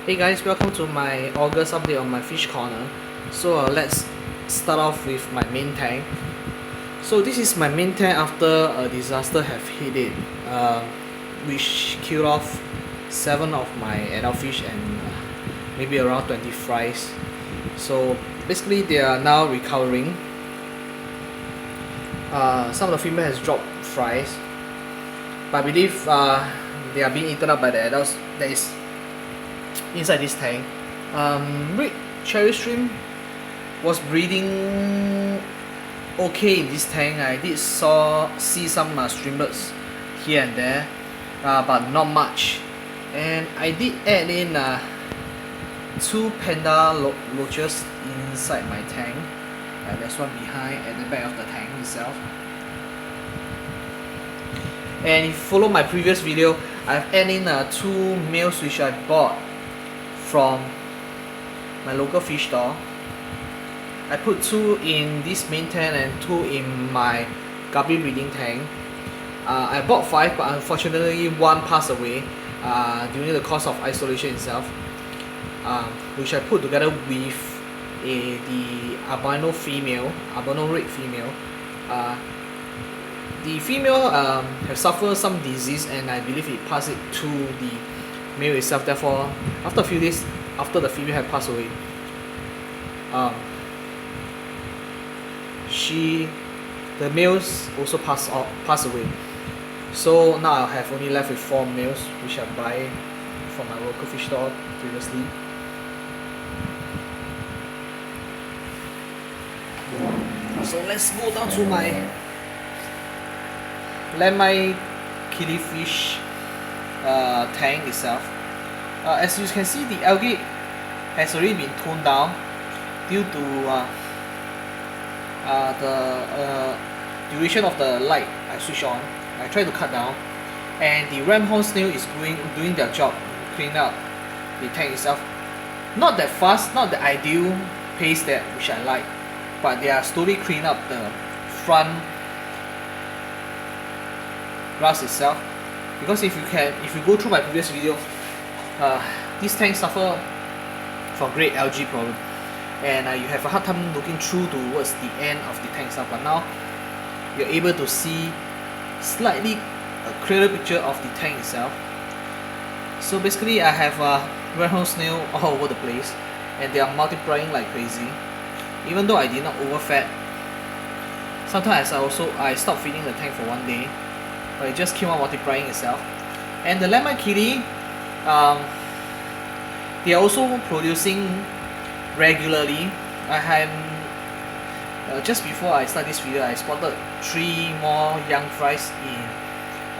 Hey guys, welcome to my August update on my fish corner. So let's start off with my main tank. So this is my main tank after a disaster have hit it, which killed off 7 of my adult fish and maybe around 20 fries. So basically they are now recovering. Some of the female has dropped fries, but I believe they are being eaten up by the adults that is inside this tank. Red cherry shrimp was breeding okay in this tank. I did see some streamlets here and there, but not much. And I did add in 2 panda loaches inside my tank. There's one behind at the back of the tank itself. And if you follow my previous video, I've added in 2 males which I bought from my local fish store. I put 2 in this main tank and 2 in my guppy breeding tank. I bought 5, but unfortunately 1 passed away during the course of isolation itself, which I put together with the albino red female. The female have suffered some disease, and I believe it passed it to the male itself. Therefore, after a few days after the female had passed away, the males also passed away. So now I have only left with 4 males, which I buy from my local fish store previously. So let's go down to my lemon killifish tank itself. As you can see, the algae has already been toned down due to the duration of the light I switch on. I try to cut down, and the ramhorn snail is doing their job, cleaning up the tank itself. Not that fast, not the ideal pace that which I like, but they are slowly cleaning up the front grass itself. Because if you go through my previous video, this tank suffer from great algae problem, and you have a hard time looking through towards the end of the tank itself. But now you're able to see slightly a clearer picture of the tank itself. So basically, I have ramhorn snail all over the place, and they are multiplying like crazy. Even though I did not overfed, sometimes I stop feeding the tank for 1 day, but it just keep on multiplying itself. And the lemon kitty, they are also producing regularly. I had just before I start this video, I spotted 3 more young fries in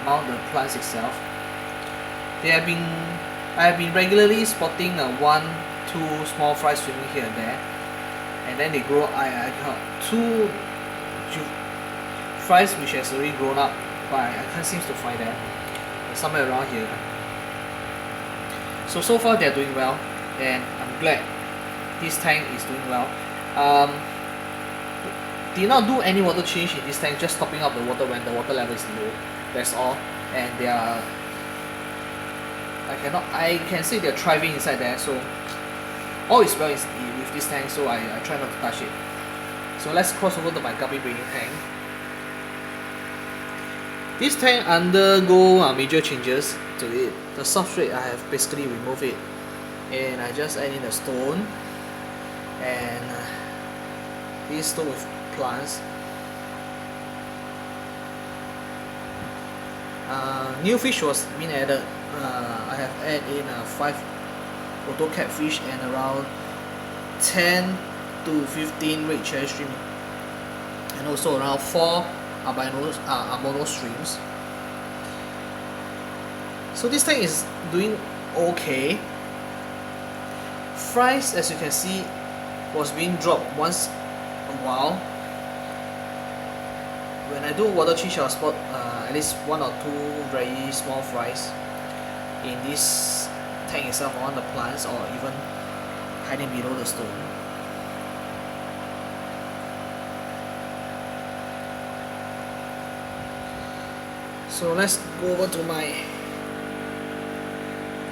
among the plants itself. I have been regularly spotting 1-2 small fries swimming here and there, and then they grow. I got 2 fries which has already grown up, but I can't seem to find them. Somewhere around here. So far they're doing well, and I'm glad this tank is doing well. Did not do any water change in this tank, just topping up the water when the water level is low. That's all. And they are, I can say they're thriving inside there. So all is well with this tank. So I try not to touch it. So let's cross over to my guppy breeding tank. This tank undergo major changes to it. The substrate, I have basically removed it, and I just add in a stone, and this stone with plants. New fish was being added. I have added in 5 auto catfish and around 10 to 15 red cherry shrimp, and also around 4 albino streams. So this tank is doing okay. Fries, as you can see, was being dropped once a while. When I do water change, I'll spot at least 1 or 2 very small fries in this tank itself, on the plants, or even hiding below the stone. So let's go over to my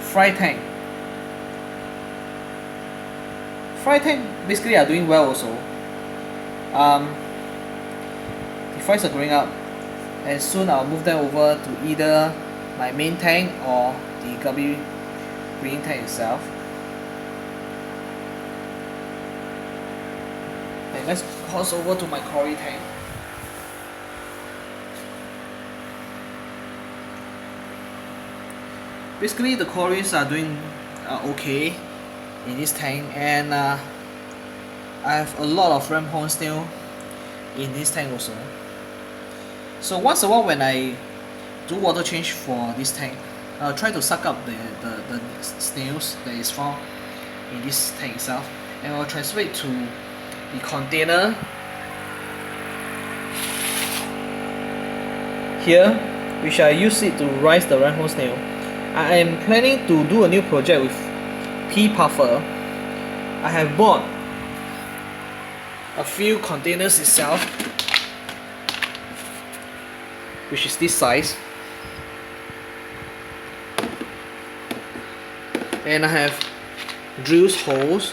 fry tank. fry tank basically are doing well also. The fries are growing up, and soon I'll move them over to either my main tank or the Guppy breeding tank itself. And let's cross over to my cory tank. Basically the cories are doing okay in this tank, and I have a lot of ram horn snail in this tank also. So once a while when I do water change for this tank, I'll try to suck up the snails that is found in this tank itself, and I'll transfer it to the container here, which I use it to rise the ram horn snail. I am planning to do a new project with pea puffer. I have bought a few containers itself, which is this size, and I have drilled holes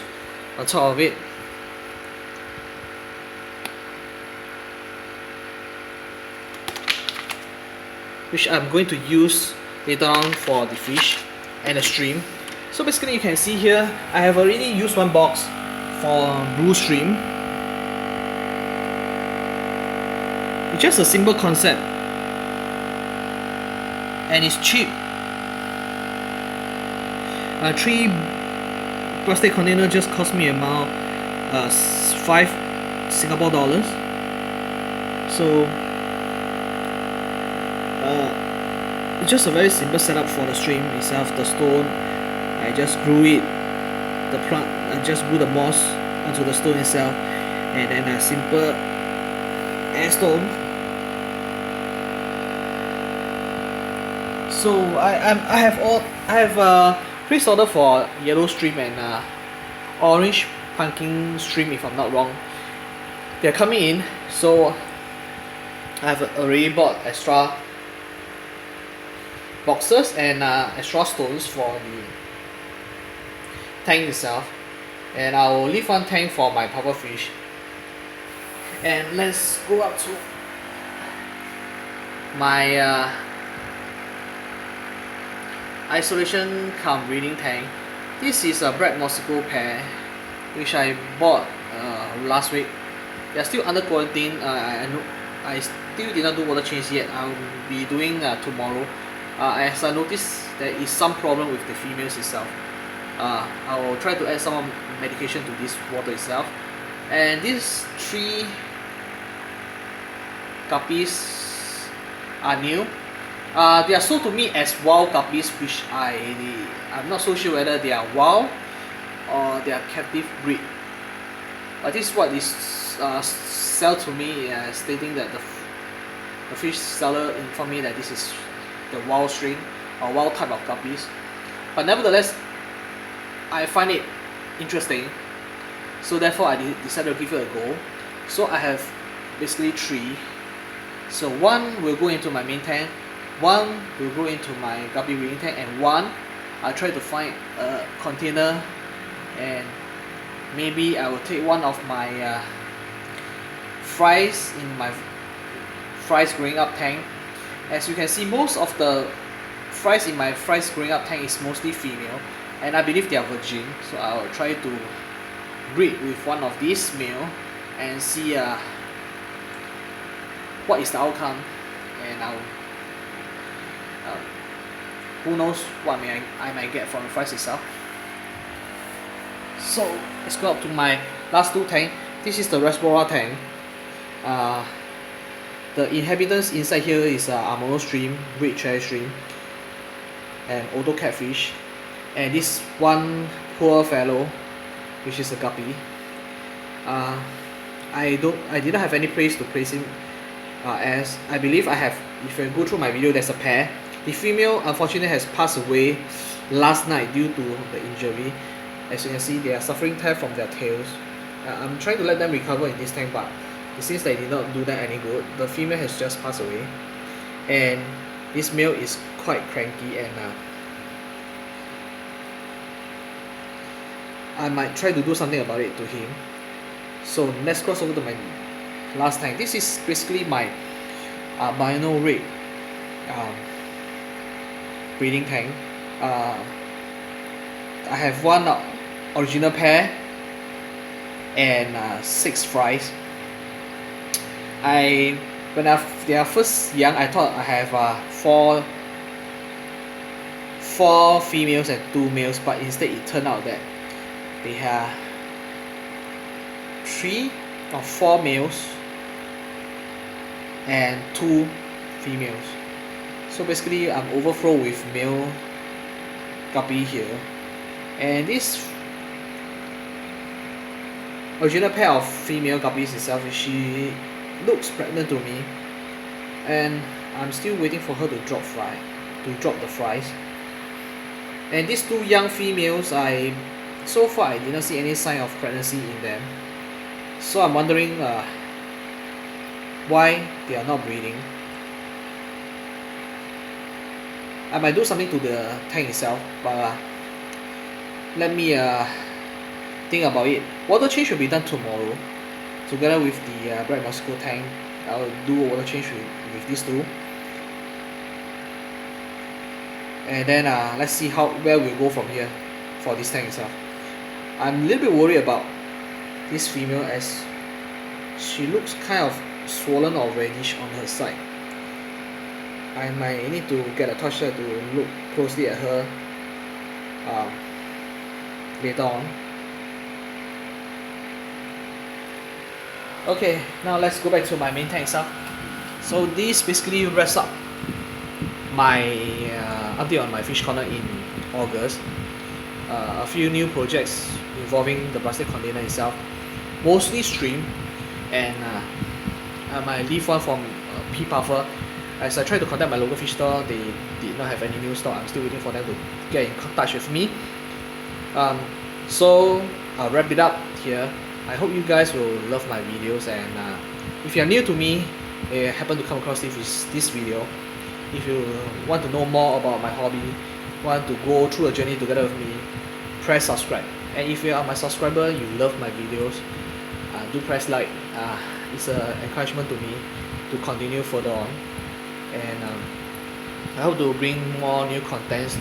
on top of it. Which I'm going to use later on for the fish and the shrimp. So basically you can see here, I have already used one box for blue shrimp. It's just a simple concept, and it's cheap. 3 plastic container just cost me about 5 Singapore dollars. So it's just a very simple setup for the shrimp itself. The stone, I just glue it. The plant, I just glue the moss onto the stone itself, and then a simple air stone. So I have place order for yellow shrimp and orange pumpkin shrimp, if I'm not wrong. They're coming in, so I've already bought extra boxes and extra stones for the tank itself, and I will leave one tank for my puffer fish. And let's go up to my isolation cum breeding tank. This is a black Mexico pair which I bought last week. They are still under quarantine. I still did not do water change yet. I will be doing tomorrow. As I noticed there is some problem with the females itself. I will try to add some medication to this water itself. And these 3 guppies are new. They are sold to me as wild guppies, which I'm not so sure whether they are wild or they are captive breed. But this is what is sell to me, stating that the fish seller informed me that this is the wild strain or wild type of guppies. But nevertheless, I find it interesting, so therefore I decided to give it a go. So I have basically 3. So 1 will go into my main tank, 1 will go into my Guppy breeding tank, and 1 I'll try to find a container, and maybe I will take one of my fries in my fries growing up tank. As you can see, most of the fries in my fries growing up tank is mostly female, and I believe they are virgin. So I will try to breed with one of these male and see what is the outcome, and who knows what I might get from the fries itself. So let's go up to my last 2 tank. This is the Reservoir tank. The inhabitants inside here is Amuro shrimp, red cherry shrimp, and Odo catfish, and this one poor fellow, which is a guppy. I didn't have any place to place him, as I believe I have. If you go through my video, there's a pair. The female unfortunately has passed away last night due to the injury. As you can see, they are suffering tear from their tails. I'm trying to let them recover in this tank, but it seems they did not do that any good. The female has just passed away, and this male is quite cranky, and I might try to do something about it to him. So let's cross over to my last tank. This is basically my albino red breeding tank. I have one original pair and 6 fries. When they are first young, I thought I have 4 females and 2 males, but instead it turned out that they have 3 or 4 males and 2 females. So basically I'm overflow with male guppy here, and this original pair of female guppies itself, she looks pregnant to me, and I'm still waiting for her to drop the flies. And these 2 young females, so far I did not see any sign of pregnancy in them. So I'm wondering why they are not breeding. I might do something to the tank itself, but let me think about it. Water change will be done tomorrow, together with the Black Moscow tank. I'll do a water change with these 2, and then let's see where we'll go from here for this tank itself. I'm a little bit worried about this female, as she looks kind of swollen or reddish on her side. I might need to get a torchlight to look closely at her later on. Okay, now let's go back to my main tank itself. So this basically wraps up my update on my fish corner in August. A few new projects involving the plastic container itself, mostly stream, and I might leave one from Pea Puffer. As I tried to contact my local fish store, they did not have any new stock. I'm still waiting for them to get in touch with me. So I'll wrap it up here. I hope you guys will love my videos, and if you are new to me, happen to come across this video, if you want to know more about my hobby, want to go through a journey together with me, press subscribe. And if you are my subscriber, you love my videos, do press like. It's an encouragement to me to continue further on, and I hope to bring more new contents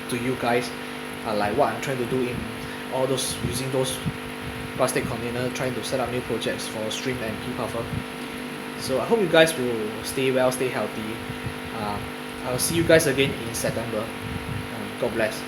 to you guys, like what I'm trying to do in all those, using those plastic container, trying to set up new projects for stream and Pea Puffer. So I hope you guys will stay well, stay healthy. I'll see you guys again in September. God bless.